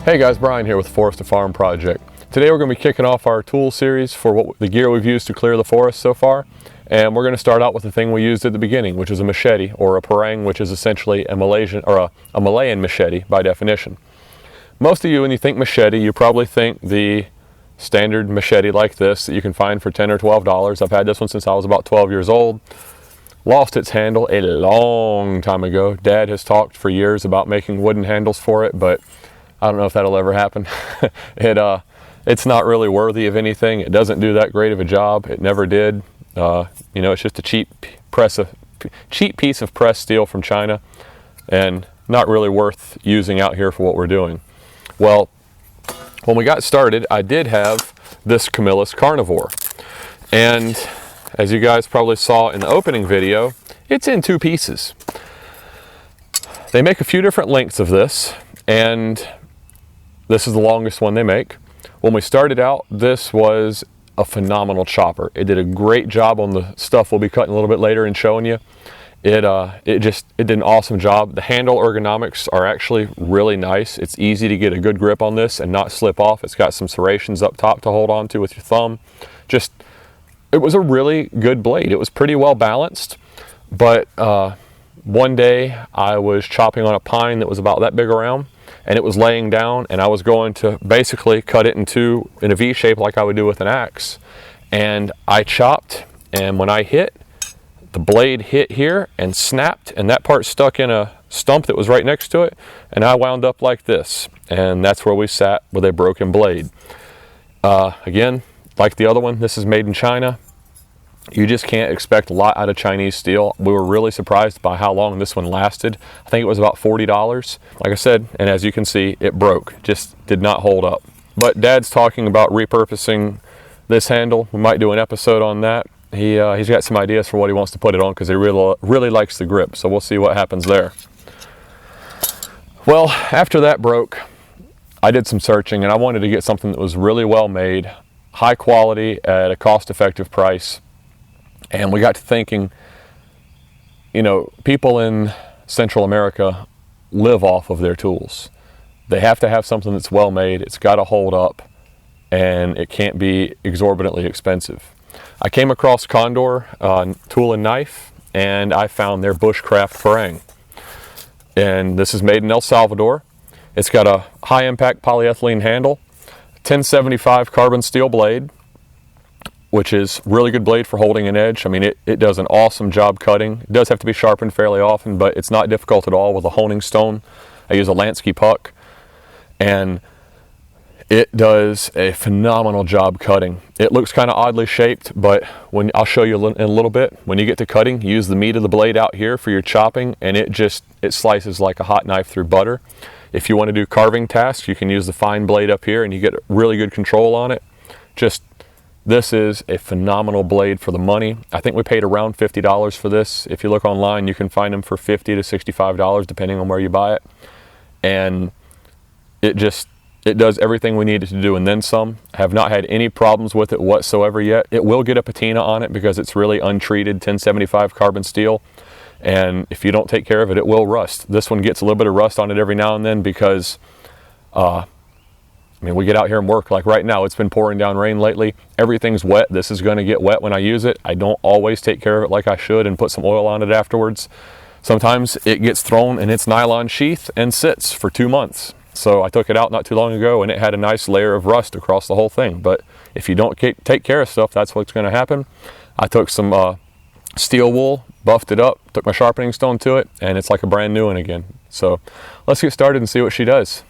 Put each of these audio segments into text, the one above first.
Hey guys, Brian here with Forest to Farm Project. Today we're going to be kicking off our tool series for the gear we've used to clear the forest so far. And we're going to start out with the thing we used at the beginning, which is a machete, or a parang, which is essentially a Malayan machete by definition. Most of you, when you think machete, you probably think the standard machete like this that you can find for $10 or $12. I've had this one since I was about 12 years old. Lost its handle a long time ago. Dad has talked for years about making wooden handles for it, but I don't know if that'll ever happen. It's not really worthy of anything. It doesn't do that great of a job. It never did. It's just a cheap piece of pressed steel from China, and not really worth using out here for what we're doing. Well, when we got started, I did have this Camillus carnivore, and as you guys probably saw in the opening video, it's in two pieces. They make a few different lengths of this, and this is the longest one they make. When we started out, this was a phenomenal chopper. It did a great job on the stuff we'll be cutting a little bit later and showing you. It did an awesome job. The handle ergonomics are actually really nice. It's easy to get a good grip on this and not slip off. It's got some serrations up top to hold on to with your thumb. It was a really good blade. It was pretty well balanced, but one day I was chopping on a pine that was about that big around, and it was laying down, and I was going to basically cut it in a V shape like I would do with an axe. And I chopped, and when I hit, the blade hit here and snapped, and that part stuck in a stump that was right next to it, and I wound up like this. And that's where we sat with a broken blade. Again, like the other one, this is made in China. You just can't expect a lot out of Chinese steel. We were really surprised by how long this one lasted. I think it was about $40. Like I said, and as you can see, it broke. Just did not hold up. But Dad's talking about repurposing this handle. We might do an episode on that. He's got some ideas for what he wants to put it on because he really likes the grip. So we'll see what happens there. Well, after that broke, I did some searching, and I wanted to get something that was really well made, high quality at a cost-effective price. And we got to thinking, people in Central America live off of their tools. They have to have something that's well made, it's got to hold up, and it can't be exorbitantly expensive. I came across Condor Tool and Knife, and I found their Bushcraft Parang. And this is made in El Salvador. It's got a high impact polyethylene handle, 1075 carbon steel blade, which is really good blade for holding an edge. I mean, it does an awesome job cutting. It does have to be sharpened fairly often, but it's not difficult at all with a honing stone. I use a Lansky puck, and it does a phenomenal job cutting. It looks kind of oddly shaped, but I'll show you in a little bit. When you get to cutting, use the meat of the blade out here for your chopping, and it slices like a hot knife through butter. If you want to do carving tasks, you can use the fine blade up here, and you get really good control on it. This is a phenomenal blade for the money. I think we paid around $50 for this. If you look online, you can find them for $50 to $65, depending on where you buy it. And it does everything we need it to do and then some. I have not had any problems with it whatsoever yet. It will get a patina on it because it's really untreated 1075 carbon steel. And if you don't take care of it, it will rust. This one gets a little bit of rust on it every now and then because we get out here and work. Like right now, it's been pouring down rain lately. Everything's wet. This is going to get wet when I use it. I don't always take care of it like I should and put some oil on it afterwards. Sometimes it gets thrown in its nylon sheath and sits for 2 months. So I took it out not too long ago, and it had a nice layer of rust across the whole thing. But if you don't take care of stuff, that's what's going to happen. I took some steel wool, buffed it up, took my sharpening stone to it, and it's like a brand new one again. So let's get started and see what she does.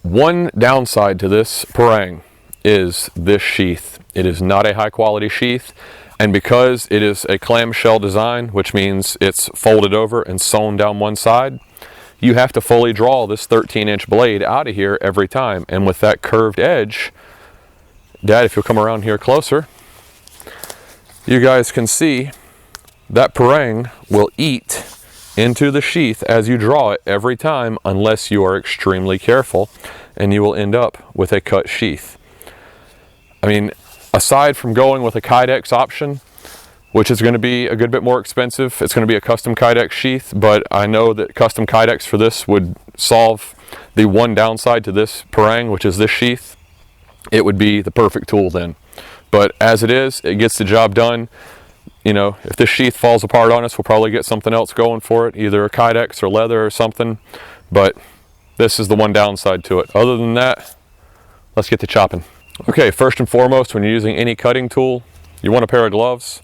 One downside to this parang is this sheath. It is not a high quality sheath, and because it is a clamshell design, which means it's folded over and sewn down one side, you have to fully draw this 13-inch blade out of here every time. And with that curved edge, Dad, if you'll come around here closer, you guys can see that parang will eat into the sheath as you draw it every time, unless you are extremely careful, and you will end up with a cut sheath. I mean, aside from going with a Kydex option, which is going to be a good bit more expensive, it's going to be a custom Kydex sheath, but I know that custom Kydex for this would solve the one downside to this parang, which is this sheath, it would be the perfect tool then. But as it is, it gets the job done. You know, if this sheath falls apart on us, we'll probably get something else going for it, either a kydex or leather or something. But this is the one downside to it. Other than that, let's get to chopping. Okay, first and foremost, when you're using any cutting tool, you want a pair of gloves.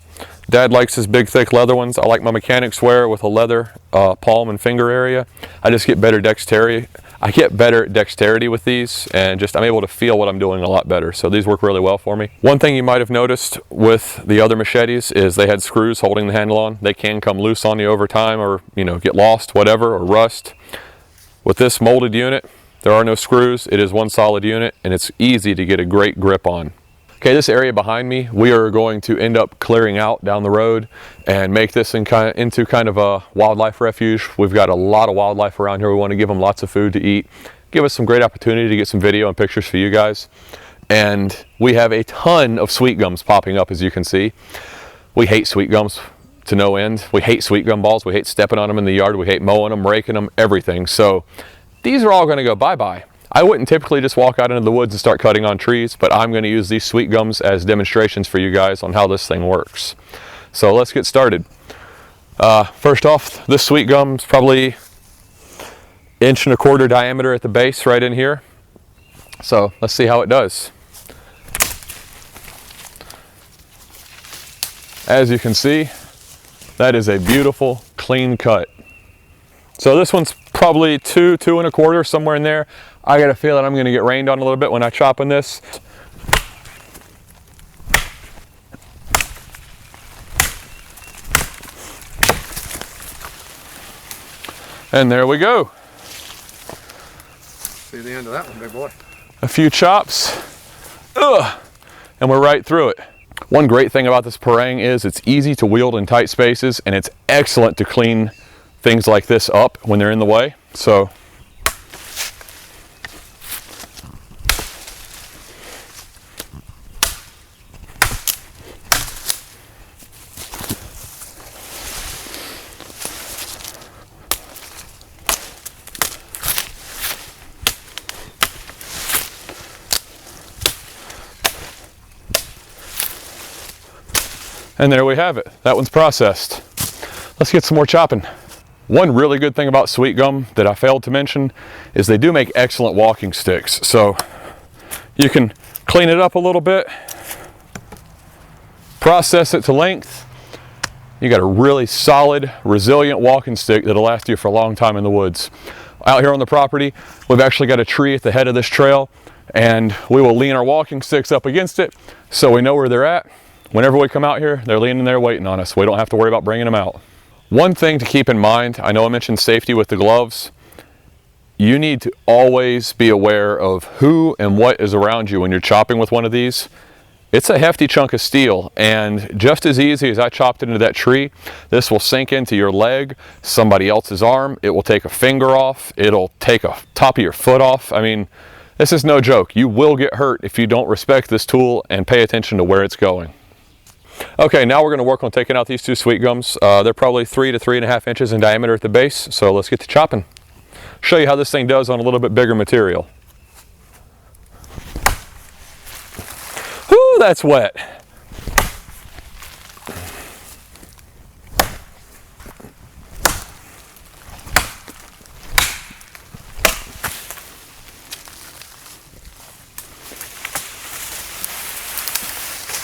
Dad likes his big thick leather ones. I like my mechanics wear with a leather palm and finger area. I just get better dexterity. I get better dexterity with these, and just I'm able to feel what I'm doing a lot better. So these work really well for me. One thing you might have noticed with the other machetes is they had screws holding the handle on. They can come loose on you over time, or get lost, whatever, or rust. With this molded unit, there are no screws. It is one solid unit, and it's easy to get a great grip on. Okay, this area behind me, we are going to end up clearing out down the road and make this into kind of a wildlife refuge. We've got a lot of wildlife around here. We want to give them lots of food to eat, give us some great opportunity to get some video and pictures for you guys. And we have a ton of sweet gums popping up, as you can see. We hate sweet gums to no end. We hate sweet gum balls. We hate stepping on them in the yard. We hate mowing them, raking them, everything. So these are all going to go bye-bye. I wouldn't typically just walk out into the woods and start cutting on trees, but I'm going to use these sweet gums as demonstrations for you guys on how this thing works. So let's get started. First off, this sweet gum is probably 1.25 inch diameter at the base right in here. So let's see how it does. As you can see, that is a beautiful, clean cut. So this one's probably 2, 2.25, somewhere in there. I got a feeling I'm going to get rained on a little bit when I chop on this. And there we go. See the end of that one, big boy. A few chops, and we're right through it. One great thing about this parang is it's easy to wield in tight spaces, and it's excellent to clean things like this up when they're in the way. So and there we have it. That one's processed. Let's get some more chopping. One really good thing about sweet gum that I failed to mention is they do make excellent walking sticks. So you can clean it up a little bit, process it to length. You got a really solid, resilient walking stick that'll last you for a long time in the woods. Out here on the property, we've actually got a tree at the head of this trail, and we will lean our walking sticks up against it so we know where they're at. Whenever we come out here, they're leaning there waiting on us. We don't have to worry about bringing them out. One thing to keep in mind, I know I mentioned safety with the gloves. You need to always be aware of who and what is around you when you're chopping with one of these. It's a hefty chunk of steel, and just as easy as I chopped it into that tree, this will sink into your leg, somebody else's arm. It will take a finger off. It'll take a top of your foot off. I mean, this is no joke. You will get hurt if you don't respect this tool and pay attention to where it's going. Okay, now we're going to work on taking out these two sweet gums. They're probably 3 to 3.5 inches in diameter at the base, so let's get to chopping. Show you how this thing does on a little bit bigger material. Whoo, that's wet.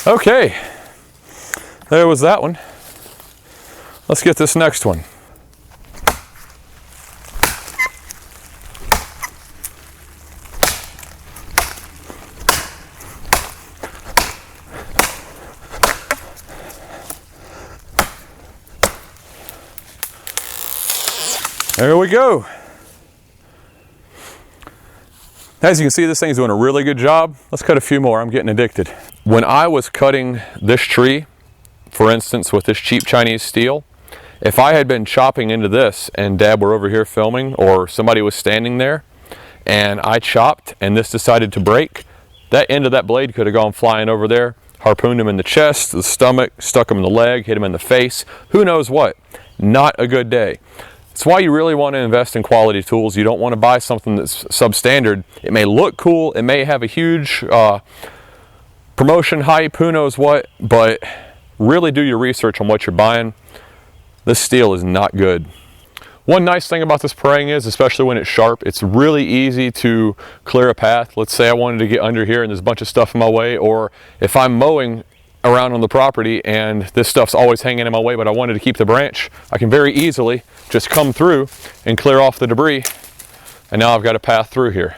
Okay. There was that one. Let's get this next one. There we go. As you can see, this thing's doing a really good job. Let's cut a few more. I'm getting addicted. When I was cutting this tree, for instance, with this cheap Chinese steel, if I had been chopping into this and Dad were over here filming, or somebody was standing there and I chopped and this decided to break, that end of that blade could have gone flying over there, harpooned him in the chest, the stomach, stuck him in the leg, hit him in the face, who knows what. Not a good day. It's why you really want to invest in quality tools. You don't want to buy something that's substandard. It may look cool, it may have a huge promotion hype, who knows what, but really do your research on what you're buying. This steel is not good. One nice thing about this parang is, especially when it's sharp, it's really easy to clear a path. Let's say I wanted to get under here and there's a bunch of stuff in my way, or if I'm mowing around on the property and this stuff's always hanging in my way, but I wanted to keep the branch, I can very easily just come through and clear off the debris, and now I've got a path through here.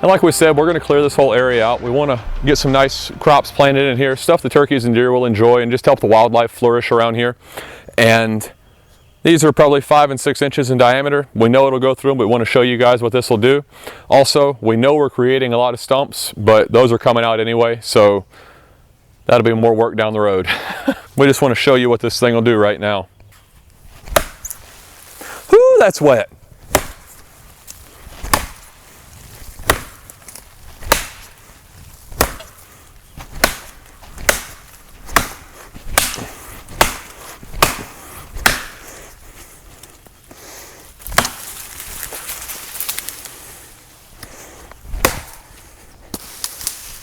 And like we said, we're going to clear this whole area out. We want to get some nice crops planted in here, stuff the turkeys and deer will enjoy, and just help the wildlife flourish around here. And these are probably 5 and 6 inches in diameter. We know it'll go through them, but we want to show you guys what this will do. Also, we know we're creating a lot of stumps, but those are coming out anyway, so that'll be more work down the road. We just want to show you what this thing will do right now. Whoo, that's wet.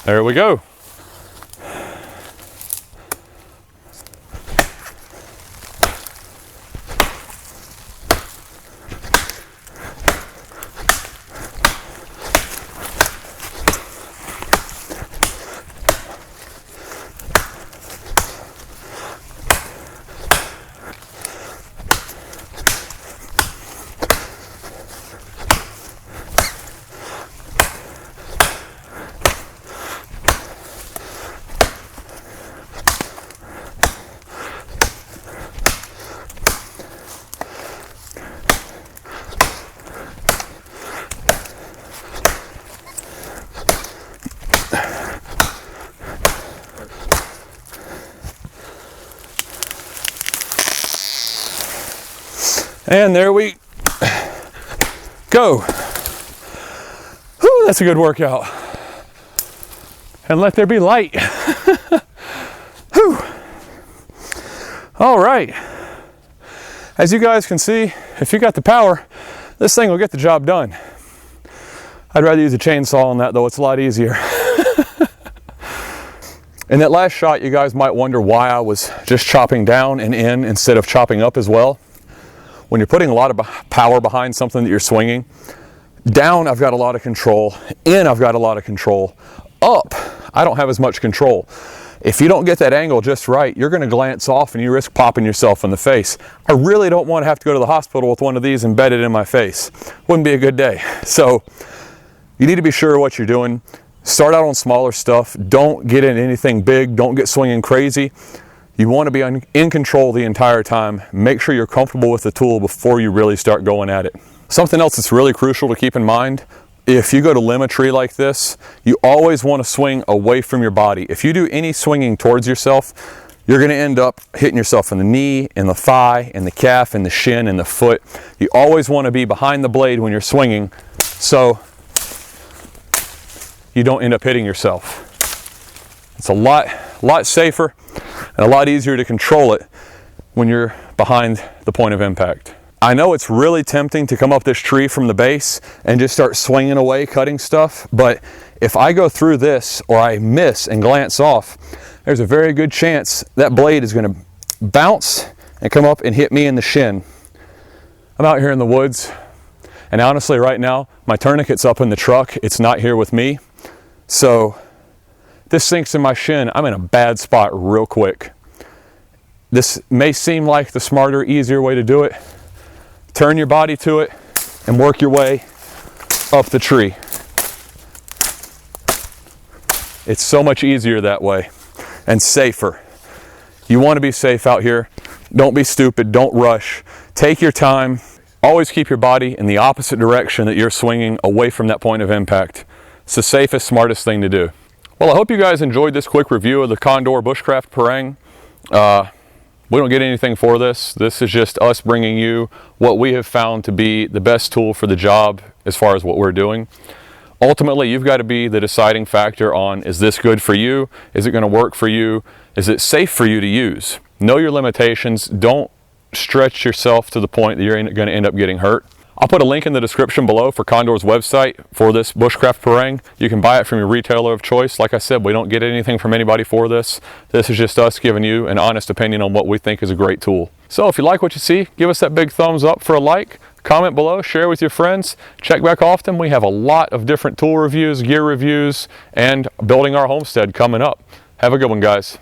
There we go. And there we go. Whew, that's a good workout. And let there be light. Whew. All right. As you guys can see, if you got the power, this thing will get the job done. I'd rather use a chainsaw on that though, it's a lot easier. In that last shot, you guys might wonder why I was just chopping down and in instead of chopping up as well. When you're putting a lot of power behind something that you're swinging, down I've got a lot of control, in I've got a lot of control, up I don't have as much control. If you don't get that angle just right, you're going to glance off and you risk popping yourself in the face. I really don't want to have to go to the hospital with one of these embedded in my face. Wouldn't be a good day. So you need to be sure of what you're doing. Start out on smaller stuff. Don't get in anything big. Don't get swinging crazy. You want to be in control the entire time. Make sure you're comfortable with the tool before you really start going at it. Something else that's really crucial to keep in mind, if you go to limb a tree like this, you always want to swing away from your body. If you do any swinging towards yourself, you're going to end up hitting yourself in the knee, in the thigh, in the calf, in the shin, in the foot. You always want to be behind the blade when you're swinging so you don't end up hitting yourself. It's a lot safer and a lot easier to control it when you're behind the point of impact. I know it's really tempting to come up this tree from the base and just start swinging away, cutting stuff, but if I go through this or I miss and glance off, there's a very good chance that blade is going to bounce and come up and hit me in the shin. I'm out here in the woods, and honestly right now, my tourniquet's up in the truck. It's not here with me. So this sinks in my shin. I'm in a bad spot real quick. This may seem like the smarter, easier way to do it. Turn your body to it and work your way up the tree. It's so much easier that way and safer. You want to be safe out here. Don't be stupid. Don't rush. Take your time. Always keep your body in the opposite direction that you're swinging, away from that point of impact. It's the safest, smartest thing to do. Well, I hope you guys enjoyed this quick review of the Condor Bushcraft Parang. We don't get anything for this. This is just us bringing you what we have found to be the best tool for the job as far as what we're doing. Ultimately, you've got to be the deciding factor on, is this good for you? Is it going to work for you? Is it safe for you to use? Know your limitations. Don't stretch yourself to the point that you're going to end up getting hurt. I'll put a link in the description below for Condor's website for this Bushcraft Parang. You can buy it from your retailer of choice. Like I said, we don't get anything from anybody for this. This is just us giving you an honest opinion on what we think is a great tool. So if you like what you see, give us that big thumbs up for a like. Comment below, share with your friends. Check back often. We have a lot of different tool reviews, gear reviews, and building our homestead coming up. Have a good one, guys.